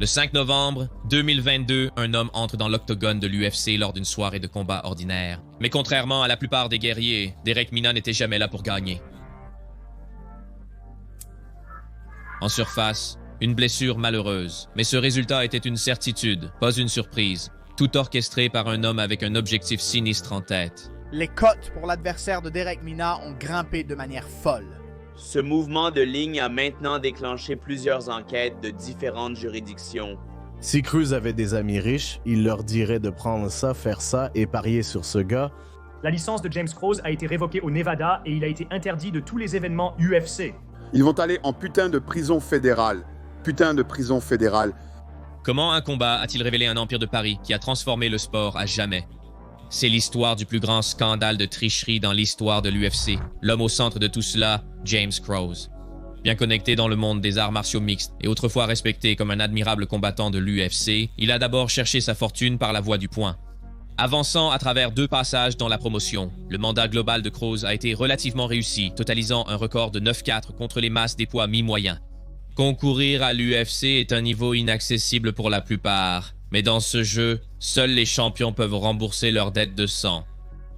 Le 5 novembre 2022, un homme entre dans l'octogone de l'UFC lors d'une soirée de combat ordinaire. Mais contrairement à la plupart des guerriers, Derek Mina n'était jamais là pour gagner. En surface, une blessure malheureuse. Mais ce résultat était une certitude, pas une surprise. Tout orchestré par un homme avec un objectif sinistre en tête. Les cotes pour l'adversaire de Derek Mina ont grimpé de manière folle. Ce mouvement de ligne a maintenant déclenché plusieurs enquêtes de différentes juridictions. Si Cruz avait des amis riches, il leur dirait de prendre ça, faire ça et parier sur ce gars. La licence de James Krause a été révoquée au Nevada et il a été interdit de tous les événements UFC. Ils vont aller en putain de prison fédérale. Putain de prison fédérale. Comment un combat a-t-il révélé un empire de paris qui a transformé le sport à jamais? C'est l'histoire du plus grand scandale de tricherie dans l'histoire de l'UFC. L'homme au centre de tout cela, James Krause. Bien connecté dans le monde des arts martiaux mixtes et autrefois respecté comme un admirable combattant de l'UFC, il a d'abord cherché sa fortune par la voie du poing. Avançant à travers 2 passages dans la promotion, le mandat global de Krause a été relativement réussi, totalisant un record de 9-4 contre les masses des poids mi-moyens. Concourir à l'UFC est un niveau inaccessible pour la plupart, mais dans ce jeu, seuls les champions peuvent rembourser leurs dettes de sang.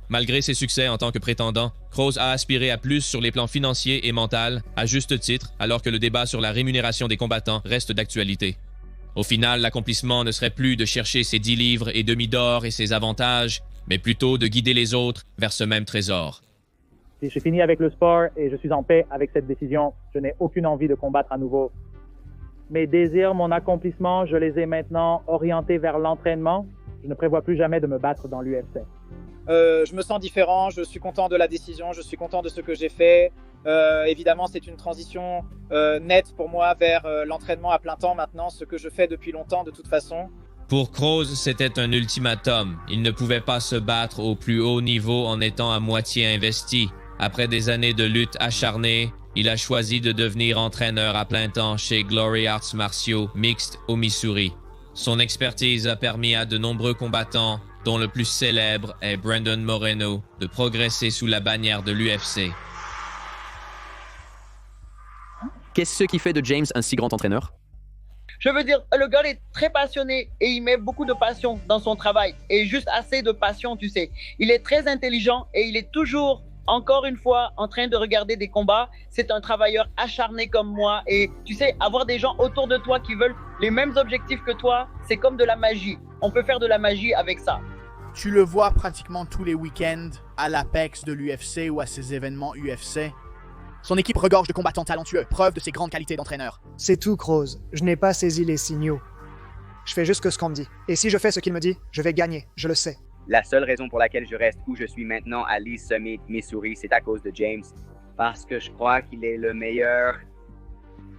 Malgré ses succès en tant que prétendant, Krause a aspiré à plus sur les plans financiers et mental, à juste titre, alors que le débat sur la rémunération des combattants reste d'actualité. Au final, l'accomplissement ne serait plus de chercher ses 10 livres et demi d'or et ses avantages, mais plutôt de guider les autres vers ce même trésor. Si je finis avec le sport et je suis en paix avec cette décision, je n'ai aucune envie de combattre à nouveau. Mes désirs, mon accomplissement, je les ai maintenant orientés vers l'entraînement. Je ne prévois plus jamais de me battre dans l'UFC. Je me sens différent, je suis content de la décision, je suis content de ce que j'ai fait. Évidemment, c'est une transition nette pour moi vers l'entraînement à plein temps maintenant, ce que je fais depuis longtemps de toute façon. Pour Krause, c'était un ultimatum. Il ne pouvait pas se battre au plus haut niveau en étant à moitié investi. Après des années de lutte acharnée, il a choisi de devenir entraîneur à plein temps chez Glory Arts Martiaux Mixtes au Missouri. Son expertise a permis à de nombreux combattants, dont le plus célèbre est Brandon Moreno, de progresser sous la bannière de l'UFC. Qu'est-ce qui fait de James un si grand entraîneur? Je veux dire, le gars est très passionné et il met beaucoup de passion dans son travail. Et juste assez de passion, tu sais. Il est très intelligent et il est toujours, encore une fois, en train de regarder des combats. C'est un travailleur acharné comme moi. Et tu sais, avoir des gens autour de toi qui veulent les mêmes objectifs que toi, c'est comme de la magie. On peut faire de la magie avec ça. Tu le vois pratiquement tous les week-ends à l'Apex de l'UFC ou à ses événements UFC. Son équipe regorge de combattants talentueux, preuve de ses grandes qualités d'entraîneur. C'est tout, Krause. Je n'ai pas saisi les signaux. Je fais juste ce qu'on me dit. Et si je fais ce qu'il me dit, je vais gagner, je le sais. La seule raison pour laquelle je reste où je suis maintenant à Lee's Summit, Missouri, c'est à cause de James. Parce que je crois qu'il est le meilleur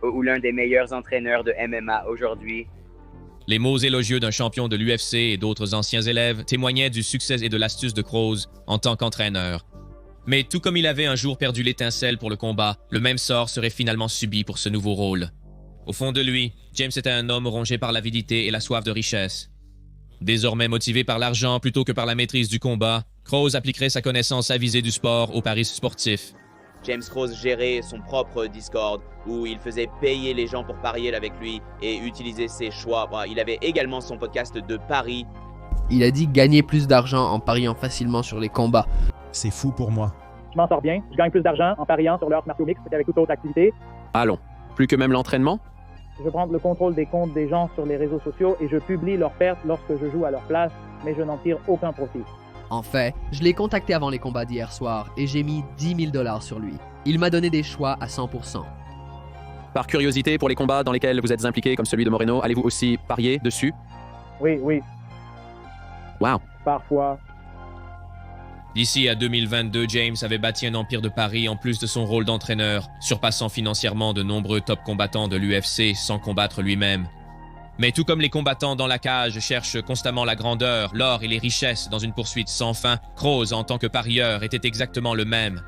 ou l'un des meilleurs entraîneurs de MMA aujourd'hui. Les mots élogieux d'un champion de l'UFC et d'autres anciens élèves témoignaient du succès et de l'astuce de Krause en tant qu'entraîneur. Mais tout comme il avait un jour perdu l'étincelle pour le combat, le même sort serait finalement subi pour ce nouveau rôle. Au fond de lui, James était un homme rongé par l'avidité et la soif de richesse. Désormais motivé par l'argent plutôt que par la maîtrise du combat, Krause appliquerait sa connaissance avisée du sport aux paris sportifs. James Krause gérait son propre Discord où il faisait payer les gens pour parier avec lui et utiliser ses choix. Il avait également son podcast de paris. Il a dit gagner plus d'argent en pariant facilement sur les combats. C'est fou pour moi. Je m'en sors bien, je gagne plus d'argent en pariant sur l'art martiaux mixtes qu'avec toute autre activité. Allons, plus que même l'entraînement? Je prends le contrôle des comptes des gens sur les réseaux sociaux et je publie leurs pertes lorsque je joue à leur place, mais je n'en tire aucun profit. En fait, je l'ai contacté avant les combats d'hier soir et j'ai mis 10 000 $ sur lui. Il m'a donné des choix à 100%. Par curiosité, pour les combats dans lesquels vous êtes impliqué, comme celui de Moreno, allez-vous aussi parier dessus? Oui. Wow. Parfois. D'ici à 2022, James avait bâti un empire de paris en plus de son rôle d'entraîneur, surpassant financièrement de nombreux top combattants de l'UFC sans combattre lui-même. Mais tout comme les combattants dans la cage cherchent constamment la grandeur, l'or et les richesses dans une poursuite sans fin, Krause, en tant que parieur, était exactement le même.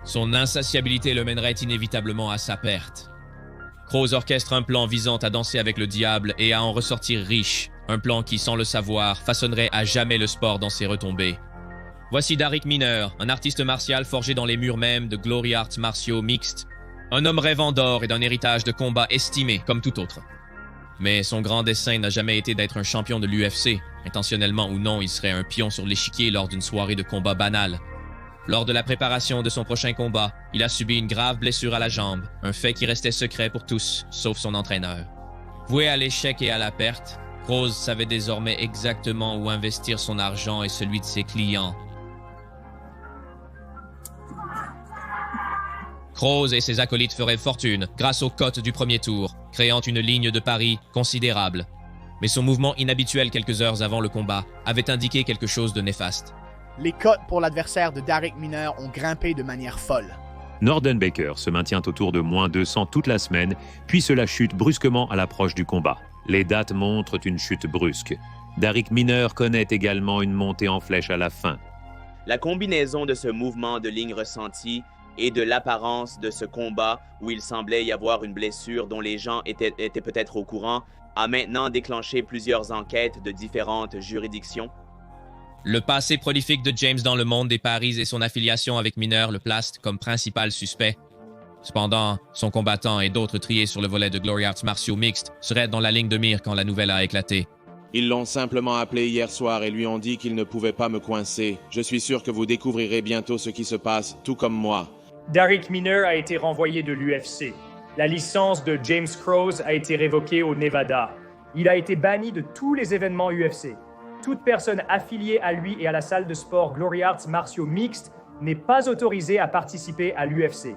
Son insatiabilité le mènerait inévitablement à sa perte. Krause orchestre un plan visant à danser avec le diable et à en ressortir riche, un plan qui, sans le savoir, façonnerait à jamais le sport dans ses retombées. Voici Darrick Minner, un artiste martial forgé dans les murs mêmes de Glory Arts Martiaux Mixtes. Un homme rêvant d'or et d'un héritage de combat estimé comme tout autre. Mais son grand dessein n'a jamais été d'être un champion de l'UFC. Intentionnellement ou non, il serait un pion sur l'échiquier lors d'une soirée de combat banale. Lors de la préparation de son prochain combat, il a subi une grave blessure à la jambe, un fait qui restait secret pour tous, sauf son entraîneur. Voué à l'échec et à la perte, Kroos savait désormais exactement où investir son argent et celui de ses clients. Kroos et ses acolytes feraient fortune grâce aux cotes du premier tour, créant une ligne de paris considérable. Mais son mouvement inhabituel quelques heures avant le combat avait indiqué quelque chose de néfaste. Les cotes pour l'adversaire de Darrick Minner ont grimpé de manière folle. Norden Baker se maintient autour de moins 200 toute la semaine, puis cela chute brusquement à l'approche du combat. Les dates montrent une chute brusque. Darrick Minner connaît également une montée en flèche à la fin. La combinaison de ce mouvement de ligne ressenti et de l'apparence de ce combat où il semblait y avoir une blessure dont les gens étaient peut-être au courant a maintenant déclenché plusieurs enquêtes de différentes juridictions. Le passé prolifique de James dans le monde des paris et son affiliation avec Minner le placent comme principal suspect. Cependant, son combattant et d'autres triés sur le volet de Glory Arts martiaux mixtes seraient dans la ligne de mire quand la nouvelle a éclaté. Ils l'ont simplement appelé hier soir et lui ont dit qu'il ne pouvait pas me coincer. Je suis sûr que vous découvrirez bientôt ce qui se passe, tout comme moi. Darrick Minner a été renvoyé de l'UFC. La licence de James Kroos a été révoquée au Nevada. Il a été banni de tous les événements UFC. Toute personne affiliée à lui et à la salle de sport Glory Arts martiaux mixtes n'est pas autorisée à participer à l'UFC.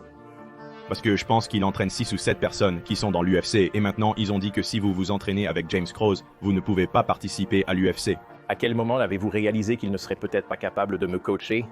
Parce que je pense qu'il entraîne 6 ou 7 personnes qui sont dans l'UFC et maintenant ils ont dit que si vous vous entraînez avec James Kroos, vous ne pouvez pas participer à l'UFC. À quel moment avez-vous réalisé qu'il ne serait peut-être pas capable de me coacher?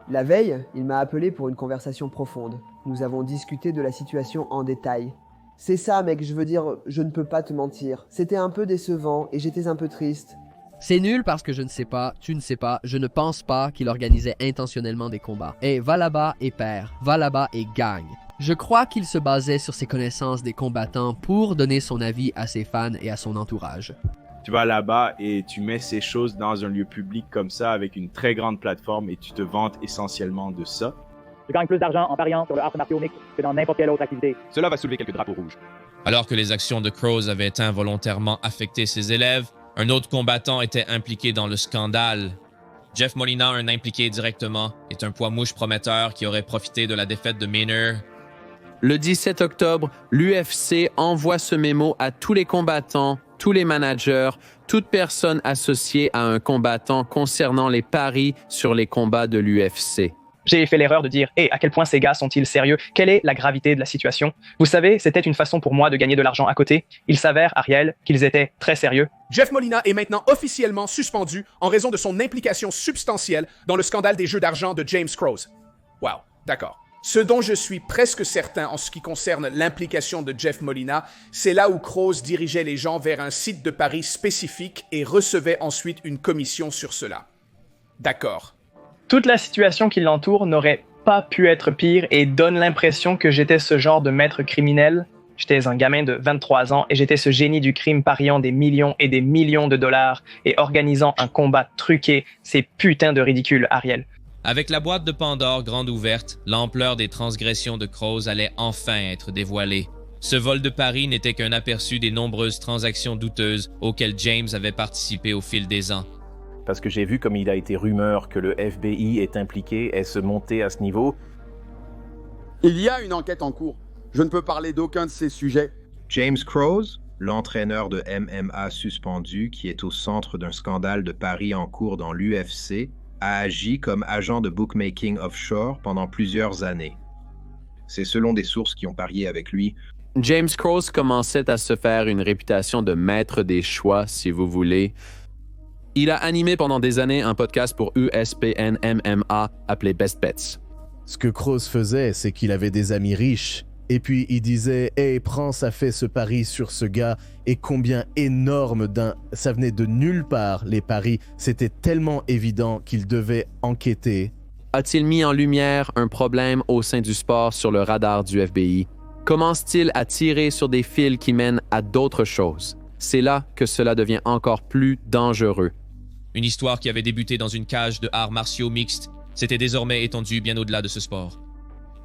La veille, il m'a appelé pour une conversation profonde. Nous avons discuté de la situation en détail. C'est ça, mec, je veux dire, je ne peux pas te mentir. C'était un peu décevant et j'étais un peu triste. C'est nul parce que je ne sais pas, tu ne sais pas, je ne pense pas qu'il organisait intentionnellement des combats. Et va là-bas et perd, va là-bas et gagne. Je crois qu'il se basait sur ses connaissances des combattants pour donner son avis à ses fans et à son entourage. Tu vas là-bas et tu mets ces choses dans un lieu public comme ça avec une très grande plateforme et tu te vantes essentiellement de ça. Je gagne plus d'argent en pariant sur le art martiaux mixte que dans n'importe quelle autre activité. Cela va soulever quelques drapeaux rouges. Alors que les actions de Kroos avaient involontairement affecté ses élèves, un autre combattant était impliqué dans le scandale. Jeff Molina, un impliqué directement, est un poids-mouche prometteur qui aurait profité de la défaite de Minner. Le 17 octobre, l'UFC envoie ce mémo à tous les combattants, tous les managers, toute personne associée à un combattant concernant les paris sur les combats de l'UFC. J'ai fait l'erreur de dire « Hey, à quel point ces gars sont-ils sérieux? Quelle est la gravité de la situation ?» Vous savez, c'était une façon pour moi de gagner de l'argent à côté. Il s'avère, Ariel, qu'ils étaient très sérieux. Jeff Molina est maintenant officiellement suspendu en raison de son implication substantielle dans le scandale des jeux d'argent de James Kroos. Wow, d'accord. Ce dont je suis presque certain en ce qui concerne l'implication de Jeff Molina, c'est là où Kroos dirigeait les gens vers un site de paris spécifique et recevait ensuite une commission sur cela. D'accord. Toute la situation qui l'entoure n'aurait pas pu être pire et donne l'impression que j'étais ce genre de maître criminel. J'étais un gamin de 23 ans et j'étais ce génie du crime pariant des millions et des millions de dollars et organisant un combat truqué. C'est putain de ridicule, Ariel. Avec la boîte de Pandore grande ouverte, l'ampleur des transgressions de Kroos allait enfin être dévoilée. Ce vol de paris n'était qu'un aperçu des nombreuses transactions douteuses auxquelles James avait participé au fil des ans. Parce que j'ai vu comme il a été rumeur que le FBI est impliqué et se monter à ce niveau. Il y a une enquête en cours. Je ne peux parler d'aucun de ces sujets. James Kroos, l'entraîneur de MMA suspendu qui est au centre d'un scandale de paris en cours dans l'UFC, a agi comme agent de bookmaking offshore pendant plusieurs années. C'est selon des sources qui ont parié avec lui. James Kroos commençait à se faire une réputation de maître des choix, si vous voulez. Il a animé pendant des années un podcast pour ESPN MMA appelé Best Bets. Ce que Kroos faisait, c'est qu'il avait des amis riches. Et puis il disait « Hey, prends, ça fait ce pari sur ce gars. » Et combien énorme ça venait de nulle part, les paris. C'était tellement évident qu'il devait enquêter. A-t-il mis en lumière un problème au sein du sport sur le radar du FBI? Commence-t-il à tirer sur des fils qui mènent à d'autres choses? C'est là que cela devient encore plus dangereux. Une histoire qui avait débuté dans une cage de arts martiaux mixtes s'était désormais étendue bien au-delà de ce sport.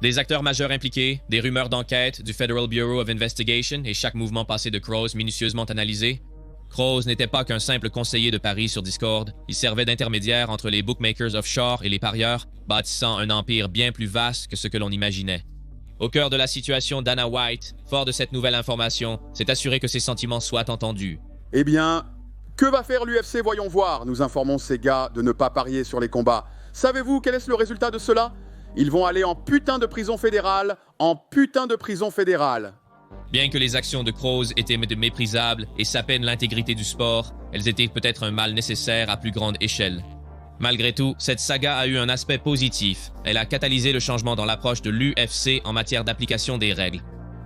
Des acteurs majeurs impliqués, des rumeurs d'enquête du Federal Bureau of Investigation et chaque mouvement passé de Crows minutieusement analysé. Crows n'était pas qu'un simple conseiller de paris sur Discord, il servait d'intermédiaire entre les bookmakers offshore et les parieurs, bâtissant un empire bien plus vaste que ce que l'on imaginait. Au cœur de la situation, Dana White, fort de cette nouvelle information, s'est assuré que ses sentiments soient entendus. Eh bien, que va faire l'UFC, voyons voir. Nous informons ces gars de ne pas parier sur les combats. Savez-vous quel est le résultat de cela? Ils vont aller en putain de prison fédérale, en putain de prison fédérale. Bien que les actions de Crows étaient méprisables et sapaient l'intégrité du sport, elles étaient peut-être un mal nécessaire à plus grande échelle. Malgré tout, cette saga a eu un aspect positif. Elle a catalysé le changement dans l'approche de l'UFC en matière d'application des règles.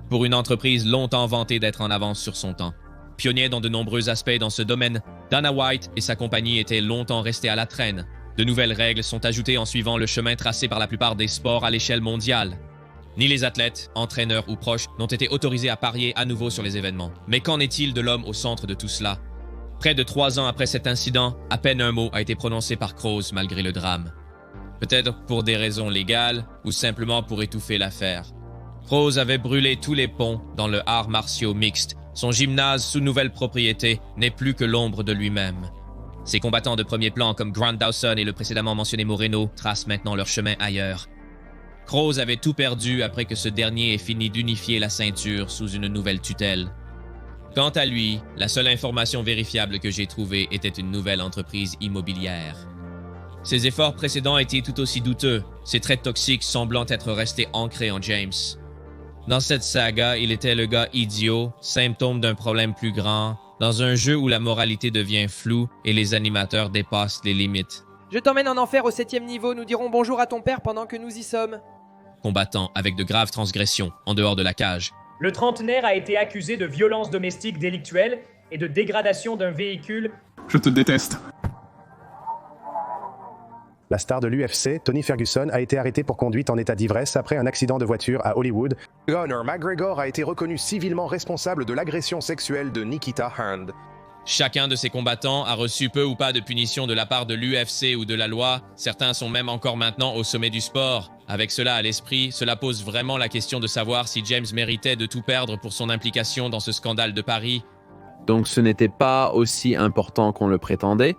Pour une entreprise longtemps vantée d'être en avance sur son temps. Pionnier dans de nombreux aspects dans ce domaine, Dana White et sa compagnie étaient longtemps restés à la traîne. De nouvelles règles sont ajoutées en suivant le chemin tracé par la plupart des sports à l'échelle mondiale. Ni les athlètes, entraîneurs ou proches n'ont été autorisés à parier à nouveau sur les événements. Mais qu'en est-il de l'homme au centre de tout cela? Près de 3 ans après cet incident, à peine un mot a été prononcé par Crows malgré le drame. Peut-être pour des raisons légales ou simplement pour étouffer l'affaire. Crows avait brûlé tous les ponts dans le art martiaux mixte. Son gymnase sous nouvelle propriété n'est plus que l'ombre de lui-même. Ses combattants de premier plan comme Grant Dawson et le précédemment mentionné Moreno tracent maintenant leur chemin ailleurs. Crows avait tout perdu après que ce dernier ait fini d'unifier la ceinture sous une nouvelle tutelle. Quant à lui, la seule information vérifiable que j'ai trouvée était une nouvelle entreprise immobilière. Ses efforts précédents étaient tout aussi douteux, ses traits toxiques semblant être restés ancrés en James. Dans cette saga, il était le gars idiot, symptôme d'un problème plus grand, dans un jeu où la moralité devient floue et les animateurs dépassent les limites. Je t'emmène en enfer au 7e niveau, nous dirons bonjour à ton père pendant que nous y sommes. Combattant avec de graves transgressions en dehors de la cage. Le trentenaire a été accusé de violence domestique délictuelle et de dégradation d'un véhicule. Je te déteste. La star de l'UFC, Tony Ferguson, a été arrêté pour conduite en état d'ivresse après un accident de voiture à Hollywood. Conor McGregor a été reconnu civilement responsable de l'agression sexuelle de Nikita Hand. Chacun de ces combattants a reçu peu ou pas de punition de la part de l'UFC ou de la loi. Certains sont même encore maintenant au sommet du sport. Avec cela à l'esprit, cela pose vraiment la question de savoir si James méritait de tout perdre pour son implication dans ce scandale de Paris. Donc ce n'était pas aussi important qu'on le prétendait.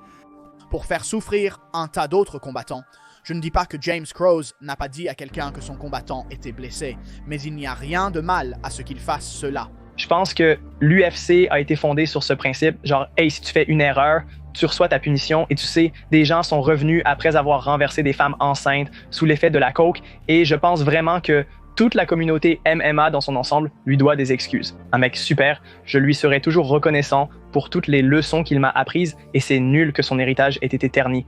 Pour faire souffrir un tas d'autres combattants. Je ne dis pas que James Crows n'a pas dit à quelqu'un que son combattant était blessé, mais il n'y a rien de mal à ce qu'il fasse cela. Je pense que l'UFC a été fondé sur ce principe, genre, hey, si tu fais une erreur, tu reçois ta punition. Et tu sais, des gens sont revenus après avoir renversé des femmes enceintes sous l'effet de la coke. Et je pense vraiment que toute la communauté MMA dans son ensemble lui doit des excuses. Un mec super, je lui serai toujours reconnaissant pour toutes les leçons qu'il m'a apprises et c'est nul que son héritage ait été terni